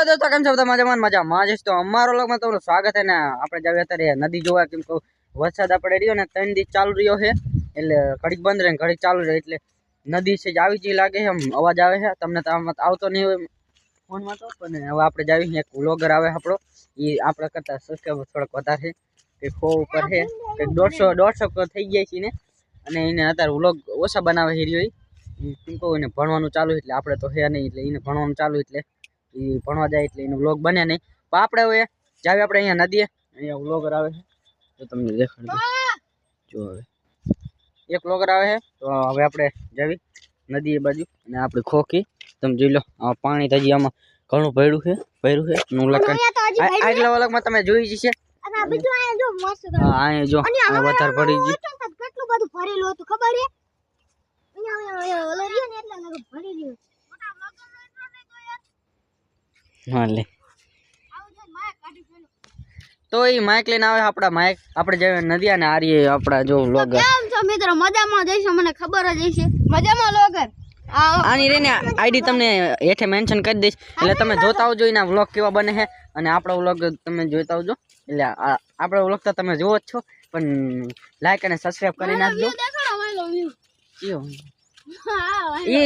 Hello दोस्तों केम छो मजामां જ તો અમારો વ્લોગમાં તમારું સ્વાગત છે ને આપણે જાવ અત્યારે નદી જોવા કેમ કે વરસાદ આપણે રહ્યો ને 3 દિવસ ચાલુ રહ્યો છે એટલે ઘડીક બંધ રહે ઘડીક ચાલુ રહે એટલે નદી છે આવી જ લાગે છે અવાજ આવે છે તમને તો આવતો નહીં હોય ફોનમાં તો પણ હવે આપણે જાવી એક વ્લોગર આવે આપણો એ આપણે કરતા સબસ્ક્રાઇબર થોડક વધારે છે કે 100 ઉપર છે કે 150 થઈ ગયા છે ને અને એને અત્યારે વ્લોગ ઓછા બનાવે છે રહ્યો કેમ કે એને ભણવાનું ચાલુ એટલે આપણે તો હે નહીં એટલે એને ભણવાનું ચાલુ એટલે એ ભણવા જાય એટલે એનો વ્લોગ બને નહીં પણ આપણે હવે જાવે આપણે અહીંયા નદીએ અહીંયા વ્લોગર આવે છે તો તમને દેખાડું જો હવે એક વ્લોગર આવે છે તો હવે આપણે જાવી નદી એ બાજુ અને આપણે ખોખી તમે જોઈ લો આ પાણી તો હજી આમાં ઘણું ભર્યું છે નું લખન આગલા વ્લોગમાં તમે જોઈ જશે અને આ બીજું આયા જો મસ્ત હા અહીંયા જો વધારે ભરી ગઈ કેટલું બધું ભરેલું હતું ખબર છે અહીંયા ઓલો રહ્યો ને એટલે લગ ભરી ગયું હા લે તો એ માઇક લઈને આવે આપડા માઇક આપણે જાય નદી અને આરીએ આપડા જો વ્લોગર કેમ છો મિત્રો મજામાં જઈશો મને ખબર જ હશે મજામાં વ્લોગર આની રેને આઈડી તમને હેઠે મેન્શન કરી દઈશ એટલે તમે જોતા આવજો એના વ્લોગ કેવા બને છે અને આપણો વ્લોગ તમે જોતા આવજો એટલે આપણો વ્લોગ તો તમે જોવો જ છો પણ લાઈક અને સબસ્ક્રાઇબ કરી નાખજો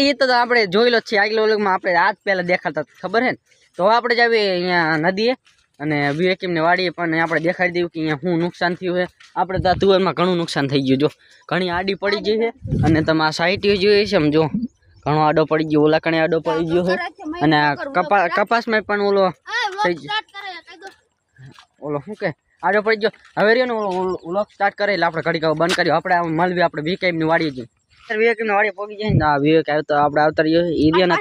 એ તો આપણે જોઈ લો છે આગલા વ્લોગમાં આપણે આજ પહેલા દેખાડતા ખબર હે ને તો આપણે જાવી અહીંયા નદીએ અને વિવેકીમ ને વાડીએ પણ આપણે દેખાડી દઉં કે અહીંયા શું નુકસાન થયું છે આપણે તો તુવેરમાં ઘણું નુકસાન થઈ ગયું જો ઘણી આડી પડી ગઈ છે અને તમે આ સાઈટ જોઈએ છે સમજો ઘણો આડો પડી ગયો ઓલા કણે આડો પડી ગયો છે અને કપાસમાં પણ ઓલો શું કે આડો પડી ગયો હવે રહ્યો ને ઓલો સ્ટાર્ટ કરે એટલે આપણે ઘડીક બંધ કર્યો આપણે મળવી આપણે વિવેકીમ ની વાડીએ જઈએ વિવેકીમ વાડીએ પોગી જાય ને વિવેક આવ્યો તો આપણે આવતા રહ્યો એરિયા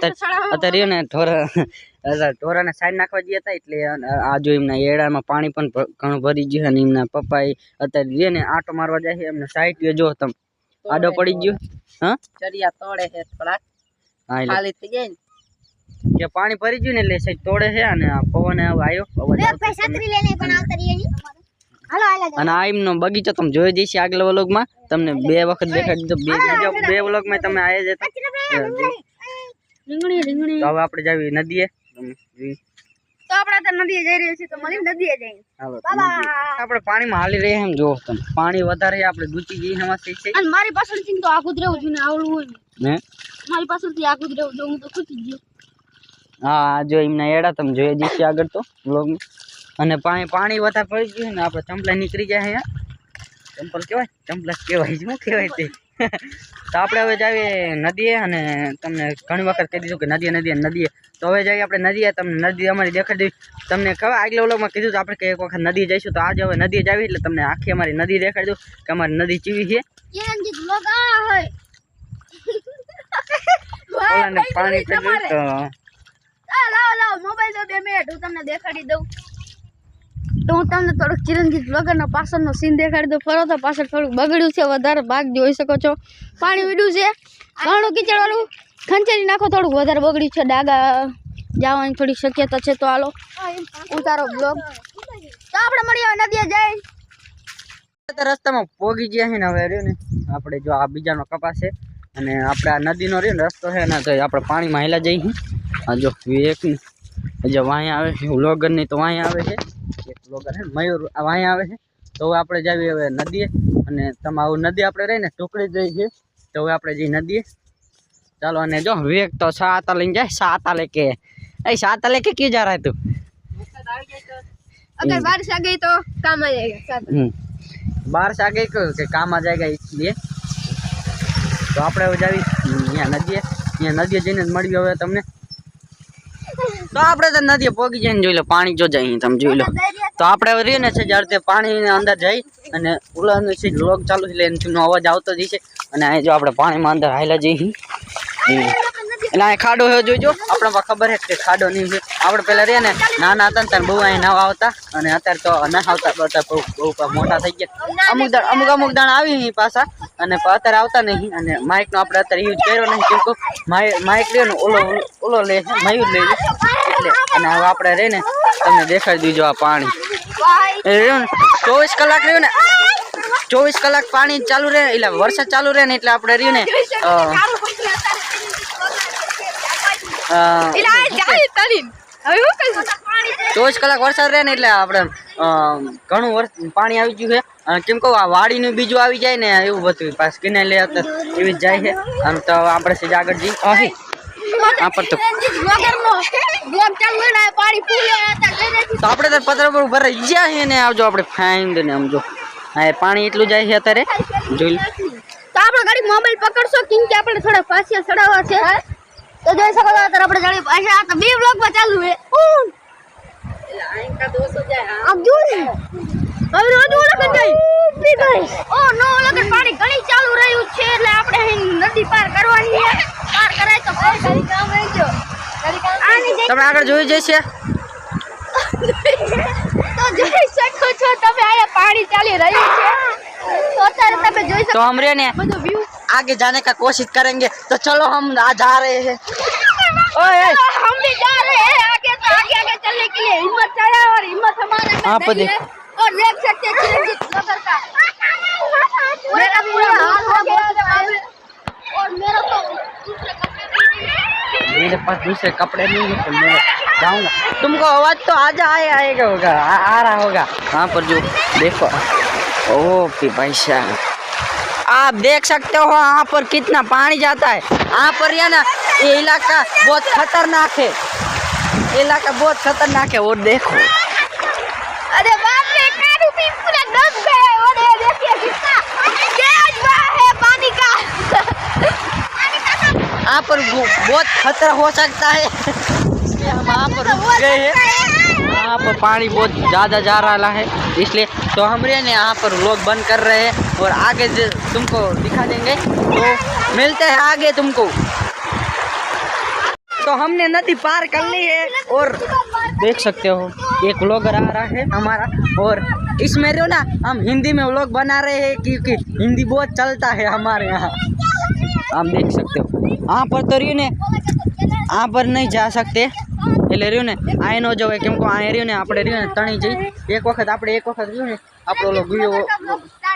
અત્યારે રહ્યો ને ઢોરાને સાઈડ નાખવા જઈએ હતા એટલે આ જો એમના એડામાં પાણી પણ ઘણું ભરી ગયું અને એમના પપ્પા અત્યારે રહ્યો ને આટો મારવા જાય છે એમને સાઈડ જો તમે આડો પડી ગયો હા ચરિયા તોડે છે થોડાક ખાલી થઈ જાય ને કે પાણી ભરી ગયું ને એટલે સાઈડ તોડે છે અને પવન આવ્યો છત્રી લઈને પણ આવતા રહીએ અને આ એમનો બગીચો તમે જોઈ જઈશ આગલા વ્લોગમાં તમને 2 વખત દેખાડી દીધો બે વ્લોગમાં તમે આવ્યા જતા રીંગણી તો હવે આપણે જાવી નદીએ તો આપણે તો નદીએ જઈ રહ્યા છીએ તો મળી નદીએ જઈએ આપણે પાણીમાં હાલી રહ્યા એમ જો તમે પાણી વધારે આપણે ડૂચી જઈ નવાસી છે અને મારી પાછળથી તો આખું જ રહેવું જોઈએ ને આવડું હોય ને મારી પાછળથી આખું જ રહેવું જો હું તો ખૂટી ગયો હા જો એમના એડા તમે જોઈ જઈશ આગળ તો વ્લોગમાં અને પાણી વધારે પડી ગયું ને આપણે ચંપલા નીકળી જાય અહીંયા ચંપલ કહેવાય ચંપલા કહેવાય શું કહેવાય તે તો આપણે હવે જાવીએ નદીએ અને તમને ઘણી વખત કહી દીધું કે નદીએ તો હવે જઈએ આપણે નદીએ તમને નદી અમારી દેખાડી દઉં તમને ખબર આગલા વ્લોગમાં કીધું તો આપણે કે એક વખત નદીએ જઈશું તો આજે હવે નદીએ જાવી એટલે તમને આખી અમારી નદી દેખાડી દઉં કે અમારી નદી ચીવી છે પાણી ચડ્યું તો લાવો મોબાઈલ દો 2 મિનિટ હું તમને દેખાડી દઉં તો હું તમને થોડુંક ચિરંજીત વ્લોગરનો પાછળનો સીન દેખાડી દઉં ફરો તો પાછળ થોડુંક બગડ્યું છે વધારે ભાગ જોઈ શકો છો પાણી વીડ્યું છે ઘણું કીચડવાળું ખંચેરી નાખો થોડુંક વધારે બગડ્યું છે ડાગા જવાની થોડી શક્યતા છે તો હાલો ઉતારો બ્લોગ તો આપણે મળીએ નદીએ જઈ રસ્તામાં પોગી ગયા છે ને હવે રહ્યો ને આપણે જો આ બીજાનો કપાસ છે અને આપણે આ નદીનો રહ્યો ને રસ્તો છે ને તો આપણે પાણીમાં હેલા જઈએ આ જો વિવેક જો વાંયા આવે છે વ્લોગર ની તો વાંયા આવે છે એક વ્લોગર છે મયુર વાંયા આવે છે તો હવે આપણે જાવી હવે નદીએ અને તમારું નદી આપણે રહીને ટુકડી જઈ છે તો હવે આપણે જઈ નદીએ ચાલો અને જો વિવેક તો સાતા લઈને જાય સાતા લેકે ક્यों जा रहा है तू अगर बारिश आ गई तो काम आ जाएगा बारिश आ गई कि काम आ जाएगा इसलिए તો આપણે હવે જાવી અહીંયા નદીએ જઈને જ મળ્યું હવે તમને તો આપણે તો નદીએ પોગી જઈને જોઈ લો પાણી જો જાય તમે જોઈ લો તો આપણે હવે રહીએ ને છે જ્યારે તે પાણીની અંદર જઈ અને ઓલાનો છે વ્લોગ ચાલુ એટલે એનો અવાજ આવતો જ છે અને અહીં જો આપણે પાણીમાં અંદર હાલ્યા જઈએ એટલે અહીં ખાડો હે જોઈજો આપણે ખબર છે કે ખાડો નહીં છે આપણે પહેલાં રહીએ ને નાના હતા ને ત્યારે બહુ અહીં નાવા આવતા અને અત્યારે તો ના આવતા બધા બહુ મોટા થઈ ગયા અમુક દાણ આવી પાછા અને અત્યારે આવતા નહીં અને માઇકનો આપણે અત્યારે યુઝ કર્યો નહીં કેમ કે માઇક લે ને ઓલો લે છે મયુર લે એટલે અને હવે આપણે રહીને તમને દેખાડી દીજો આ પાણી રહ્યું ને 24 કલાક રહ્યું ને 24 કલાક પાણી ચાલુ રહે એટલે વરસાદ ચાલુ રહે ને એટલે આપણે રહ્યું ને હવે હું કહીશ 24 કલાક વરસાદ રહે ને એટલે આપણે ઘણું પાણી આવી ગયું છે અને કેમ કહું આ વાડીનું બીજું આવી જાય ને એવું બધું પાછ કિનારે લે એવી જ જાય છે આમ તો આપણે સીધા આગળ જઈએ આ પર તો આપણે તો પતરા પર ભરાઈ ગયા છે ને આવજો આપણે ફાઈન ને સમજો હા પાણી એટલું જાય છે અત્યારે જોઈ લો તો આપણે ગાડી મોબાઈલ પકડશો કેમ કે આપણે થોડા પાછા ચડાવવા છે તો જોઈ શકો છો અત્યારે આપણે ગાડી પાછા આ તો બે બ્લોક માં ચાલુ છે આપ જો ને હવે રોજ ઓળખ જાય ઓ નો ઓળખ પાણી ઘણી ચાલુ રહ્યું છે એટલે આપણે નદી પાર કરવાની છે પાર કરાય તો ઘણી કામ રહી ગયો તમે આગળ જોઈ જશે તો જોઈ શકો છો તમે આયા પાણી ચાલી રહ્યું છે तो અત્યારે તમે જોઈ શકો तो हम रे ने બધું વ્યૂ आगे जाने का कोशिश करेंगे तो चलो हम आ जा रहे हैं ओए हम भी जा रहे हैं आगे तो आगे चलने के लिए हिम्मत चाहिए और हिम्मत हमारे में हाँ, नहीं है और देख सकते हैं चिरंजीत ब्लॉगर का मेरा पूरा हाल हो गया है और मेरा तो दूसरे कपड़े भी नहीं है मेरे पास दूसरे कपड़े नहीं है तो मैं जाऊंगा तुमको आवाज तो आएगा होगा आ रहा होगा वहाँ पर जो देखो ओ भाई साहब आप देख सकते हो यहाँ पर कितना पानी जाता है यहाँ पर या ना ये इलाका बहुत खतरनाक है इलाका बहुत खतरनाक है और देखो अरे बाप रे कानू भी पूरा डूब गया और ये देखिए कितना तेज बहा है पानी का यहाँ पर बहुत खतरा हो सकता है इसलिए हम यहाँ पर रुक गए हैं यहाँ पर पानी बहुत ज़्यादा जा रहा है इसलिए तो हम रे ने यहाँ पर व्लॉग बंद कर रहे हैं और आगे तुमको दिखा देंगे तो मिलते हैं आगे तुमको तो हमने नदी पार कर ली है और देख सकते हो एक व्लॉगर आ रहा है हमारा और इसमें जो ना हम हिंदी में व्लॉग बना रहे हैं क्योंकि हिंदी बहुत चलता है हमारे यहाँ आप देख सकते हो यहाँ पर तो रही ने यहाँ पर नहीं जा सकते એટલે રહ્યું ને આ નો જવાય કેમ કે આ રહ્યું ને આપણે રહ્યું ને તણી જઈ એક વખત રહ્યું ને આપણો ઓલો ગુયો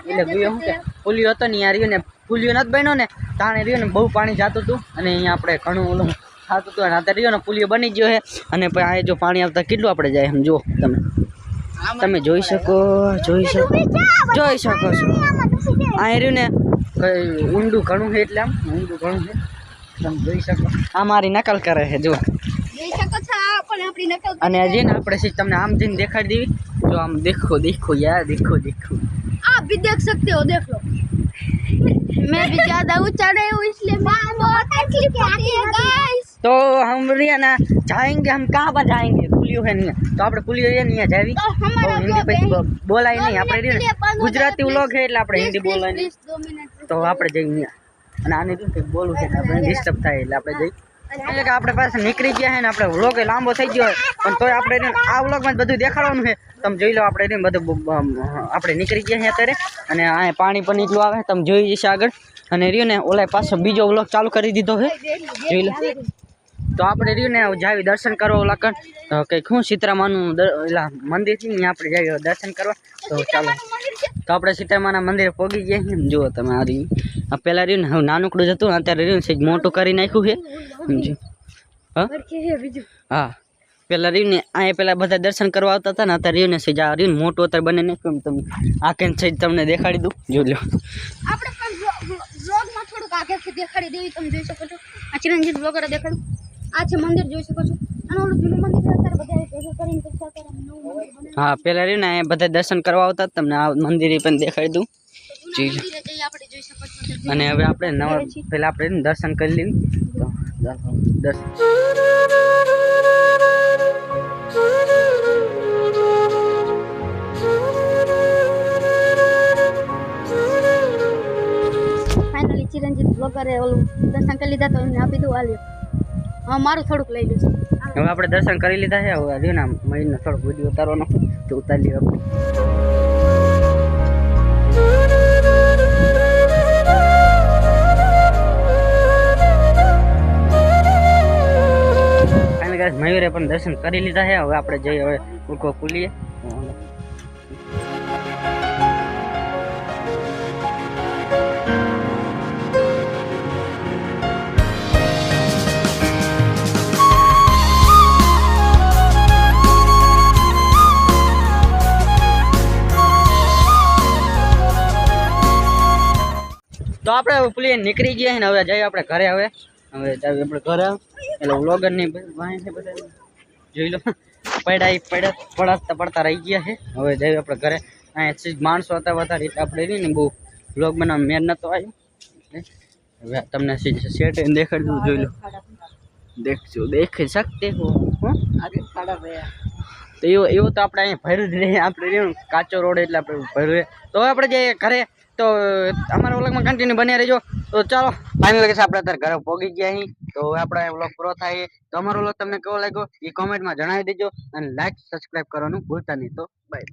એટલે ગુયો શું કે પુલિયો હતો ને ત્યાં રહ્યું ને પુલિયો નથી બન્યો ને તાણે રહ્યું ને બહુ પાણી જતું હતું અને અહીંયા આપણે ઘણું ઓલું થતું હતું અને અત્યારે રહ્યો ને પુલિયો બની ગયો છે અને આ જો પાણી આવતા કેટલું આપણે જાય એમ જો તમે જોઈ શકો છો આ રહ્યું ને ઊંડું ઘણું છે એટલે આમ ઊંડું ઘણું છે તમે જોઈ શકો આ મારી નકલ કરે છે જો જોઈ શકો છો આપણે આપણી નકલ અને હજી ને આપણે સીધ તમને આમ જઈને દેખાડી દેવી જો આમ देखो यार देखो आप भी देख सकते हो देख लो मैं भी ज्यादा ऊंचा नहीं हूँ इसलिए मैं बहुत तकलीफ होती है गाइस तो हम ना जाएंगे हम कहाँ पर जाएंगे पुलियो है नहीं तो આપણે પુલિયો છે ને અહીંયા જાવી तो हमारा હિન્દી પછી બોલાય નહીં આપણે के लिए बंद हो ગુજરાતી जाएगा, વ્લોગ છે એટલે આપણે હિન્દી please, બોલાય નહીં please, 2 मिनट તો આપણે જઈએ અહીંયા અને આને શું કંઈક બોલવું છે આપણે ડિસ્ટર્બ થાય એટલે આપણે જઈ એટલે કે આપણે પાસે નીકળી ગયા છે ને આપણે વ્લોગ લાંબો થઈ ગયો પણ તોય આપણે આ વ્લોગમાં જ બધું દેખાડવાનું છે તમે જોઈ લો આપણે બધું આપણે નીકળી ગયા છે અત્યારે અને આ પાણી પણ એટલું આવે તમે જોઈ જશે આગળ અને રહ્યું ને ઓલા પાછો બીજો વ્લોગ ચાલુ કરી દીધો છે જોઈ લો તો આપણે રહ્યું ને જાવી દર્શન કરવા ઓલા કણ કંઈક શું સીતરામાનું ઓલા મંદિર છે ને આપણે જાવી દર્શન કરવા તો ચાલો તો આપણે સીતામાના મંદિરે પહોંચી ગયા છીએ જુઓ તમે આ રહ્યું આ પહેલાં રહ્યું ને હવે નાનકડું જ હતું અત્યારે રહ્યું છે મોટું કરી નાખ્યું છે સમજો હા હા પહેલાં રહ્યું ને અહીંયા પહેલાં બધા દર્શન કરવા આવતા હતા ને અત્યારે રહ્યું ને સીધા રહ્યું ને મોટું અત્યારે બને નાખ્યું તમે આ કેમ છે તમને દેખાડી દઉં જોઈ લો આપણે પણ વ્લોગમાં થોડુંક આગળથી દેખાડી દેવી તમે જોઈ શકો છો આ ચિરંજીત બ્લોગર દેખાડું આ છે મંદિર જોઈ શકો છો અને ઓલું જૂનું મંદિર છે અત્યારે બધા ભેગું કરીને પછી અત્યારે નવું મંદિર બને હા પહેલાં રહ્યું ને અહીંયા બધા દર્શન કરવા આવતા તમને આ મંદિરે પણ દેખાડી દઉં જોઈ લો મંદિરે જઈ આપણે જોઈ શકો છો અને હવે આપણે નવા પહેલાં આપણે દર્શન કરી લઈએ તો દર્શન ફાઇનલી ચિરંજીત બ્લોગરે ઓલું દર્શન કરી લીધા તો એમને આપી દઉં આલ્યો હા મારું થોડુંક લઈ લેશું હવે આપણે દર્શન કરી લીધા છે હવે રહ્યું ને મહિને થોડોક વિડીયો ઉતારવાનો તો ઉતારી લઈએ આપણે મયુરે પણ દર્શન કરી લીધા છે હવે આપણે જઈએ હવે ઉડકો ખુલીએ તો આપણે પેલી નીકળી ગયા છે ને હવે જઈએ આપણે ઘરે. હવે જઈએ આપણે ઘરે એટલે વ્લોગર ની બધા જોઈ લો પડતા રહી ગયા છે. હવે જઈએ આપણે ઘરે. અહીંયા માણસો હતા વધારે એટલે આપણે રહી ને બહુ વ્લોગ બનાવવા મેર નતો આવ્યો. હવે તમને સેટ દેખાડી દઉં, જોઈ લો. દેખ શકતે હો. તો એવું તો આપણે અહીંયા ભર્યું જ નહીં. આપણે રહ્યું કાચો રોડ એટલે આપણે ભર્યું. તો હવે આપણે જઈએ ઘરે. તો અમારા વ્લોગમાં કન્ટિન્યુ બન્યા રહેજો. તો ચાલો ફાઇનલ કે આપણે અત્યારે ઘરે પહોંચી ગયા અહીં. તો હવે આપણે વ્લોગ પૂરો થાય. તો અમારો વ્લોગ તમને કેવો લાગ્યો એ કોમેન્ટમાં જણાવી દેજો અને લાઈક સબસ્ક્રાઇબ કરવાનું ભૂલતા નહીં. તો બાય.